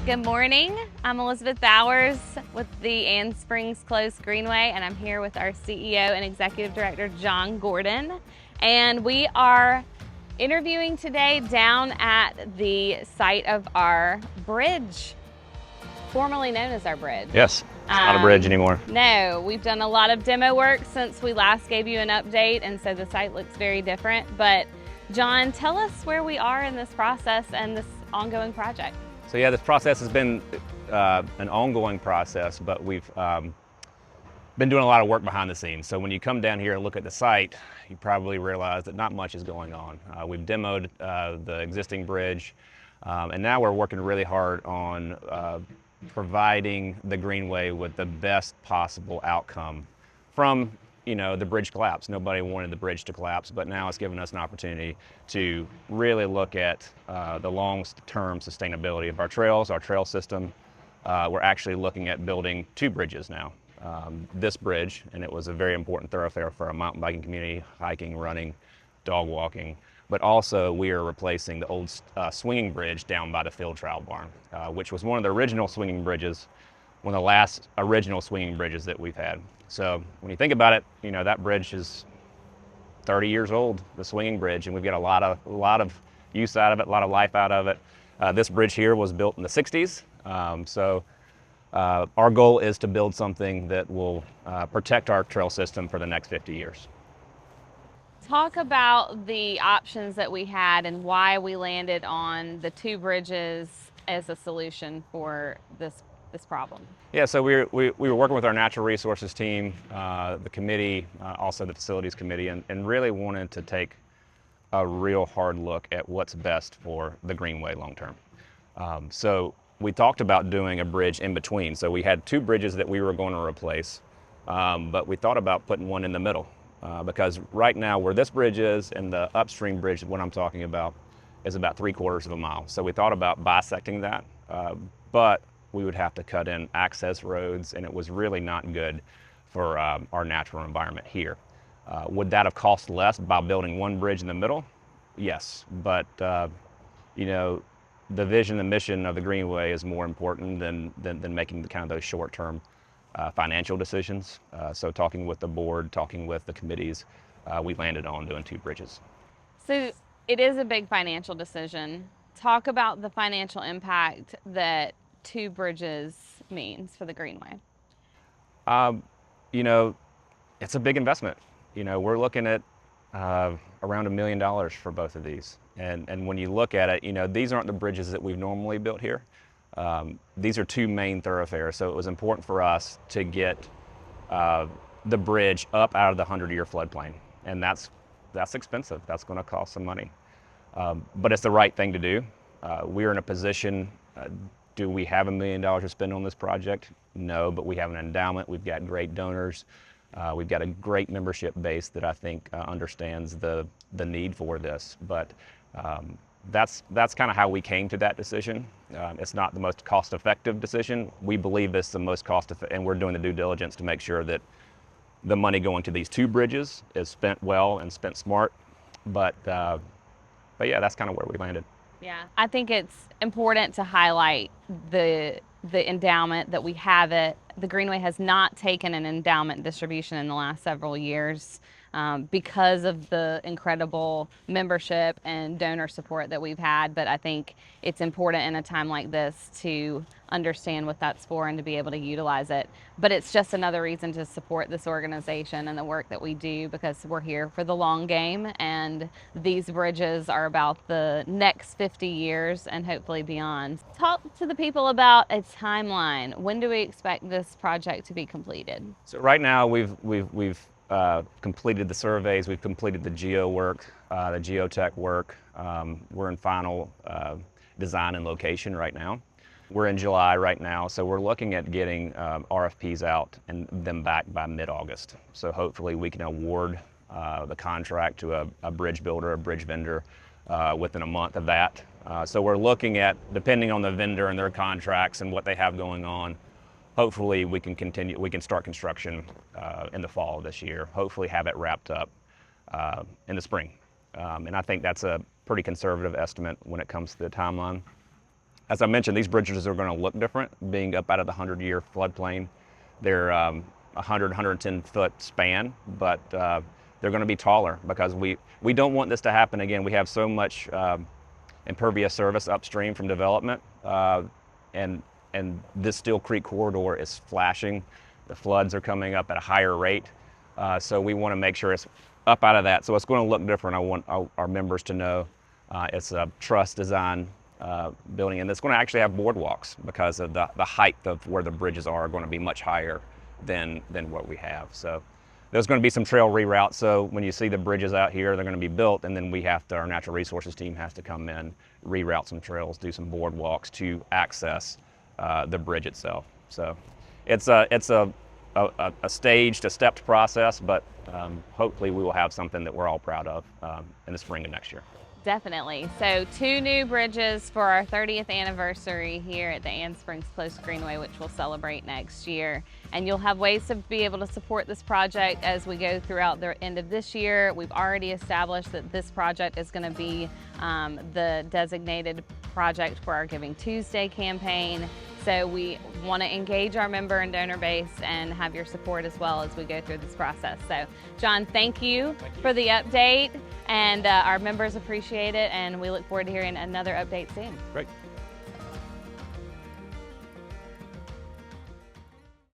Good morning. I'm Elizabeth Bowers with the Anne Springs Close Greenway, and I'm here with our CEO and Executive Director, John Gordon. And we are interviewing today down at the site of our bridge, formerly known as our bridge. Yes, it's not a bridge anymore. No, we've done a lot of demo work since we last gave you an update, and so the site looks very different. But John, tell us where we are in this process and this ongoing project. So yeah, this process has been an ongoing process, but we've been doing a lot of work behind the scenes. So when you come down here and look at the site, you probably realize that not much is going on. We've demoed the existing bridge, and now we're working really hard on providing the Greenway with the best possible outcome from the bridge collapse. Nobody wanted the bridge to collapse, but now it's given us an opportunity to really look at the long-term sustainability of our trails, our trail system. We're actually looking at building two bridges now. This bridge, and it was a very important thoroughfare for our mountain biking community, hiking, running, dog walking, but also we are replacing the old swinging bridge down by the field trial barn, which was one of the original swinging bridges, one of the last original swinging bridges that we've had. So when you think about it, that bridge is 30 years old, the swinging bridge, and we've got a lot of use out of it, a lot of life out of it. This bridge here was built in the 60s, so our goal is to build something that will protect our trail system for the next 50 years. Talk about the options that we had and why we landed on the two bridges as a solution for this problem. Yeah, so we were working with our natural resources team, the committee, also the facilities committee, and really wanted to take a real hard look at what's best for the Greenway long term. So we talked about doing a bridge in between. So we had two bridges that we were going to replace, but we thought about putting one in the middle because right now where this bridge is and the upstream bridge, what I'm talking about, is about 3/4 of a mile. So we thought about bisecting that, but we would have to cut in access roads, and it was really not good for our natural environment here. Would that have cost less by building one bridge in the middle? Yes, but the vision and mission of the Greenway is more important than making the kind of those short-term financial decisions. So talking with the board, talking with the committees, we landed on doing two bridges. So it is a big financial decision. Talk about the financial impact that two bridges means for the Greenway. It's a big investment. We're looking at around $1 million for both of these. And when you look at it, these aren't the bridges that we've normally built here. These are two main thoroughfares, so it was important for us to get the bridge up out of the 100-year floodplain. And that's expensive. That's going to cost some money. But it's the right thing to do. We're in a position, do we have $1 million to spend on this project? No, but we have an endowment. We've got great donors. We've got a great membership base that I think understands the need for this. But that's kind of how we came to that decision. It's not the most cost-effective decision. We believe it's the most cost-effective, and we're doing the due diligence to make sure that the money going to these two bridges is spent well and spent smart. But yeah, that's kind of where we landed. Yeah, I think it's important to highlight the endowment that we have it. The Greenway has not taken an endowment distribution in the last several years because of the incredible membership and donor support that we've had. But I think it's important in a time like this to understand what that's for and to be able to utilize it. But it's just another reason to support this organization and the work that we do, because we're here for the long game, and these bridges are about the next 50 years and hopefully beyond. Talk to the people about a timeline. When do we expect this project to be completed? So right now we've completed the surveys, we've completed the geo work, the geotech work. We're in final design and location right now. We're in July right now, so we're looking at getting RFPs out and them back by mid-August. So hopefully we can award the contract to a bridge builder, a bridge vendor within a month of that. So we're looking at, depending on the vendor and their contracts and what they have going on, hopefully we can start construction in the fall of this year, hopefully have it wrapped up in the spring. And I think that's a pretty conservative estimate when it comes to the timeline. as I mentioned, these bridges are going to look different, being up out of the 100-year floodplain. They're 100, 110-foot span, but they're going to be taller because we don't want this to happen again. We have so much impervious surface upstream from development, and this Steele Creek corridor is flashing. The floods are coming up at a higher rate, so we want to make sure it's up out of that. So it's going to look different. I want our members to know it's a truss design building, and it's going to actually have boardwalks because of the height of where the bridges are going to be much higher than what we have. So there's going to be some trail reroutes. So when you see the bridges out here, they're going to be built, and then our natural resources team has to come in, reroute some trails, do some boardwalks to access the bridge itself. So it's a staged, a stepped process, but hopefully we will have something that we're all proud of in the spring of next year. Definitely. So 2 new bridges for our 30th anniversary here at the Anne Springs Close Greenway, which we'll celebrate next year. And you'll have ways to be able to support this project as we go throughout the end of this year. We've already established that this project is going to be the designated project for our Giving Tuesday campaign. So we want to engage our member and donor base and have your support as well as we go through this process. So John, thank you for the update, and our members appreciate it, and we look forward to hearing another update soon. Great.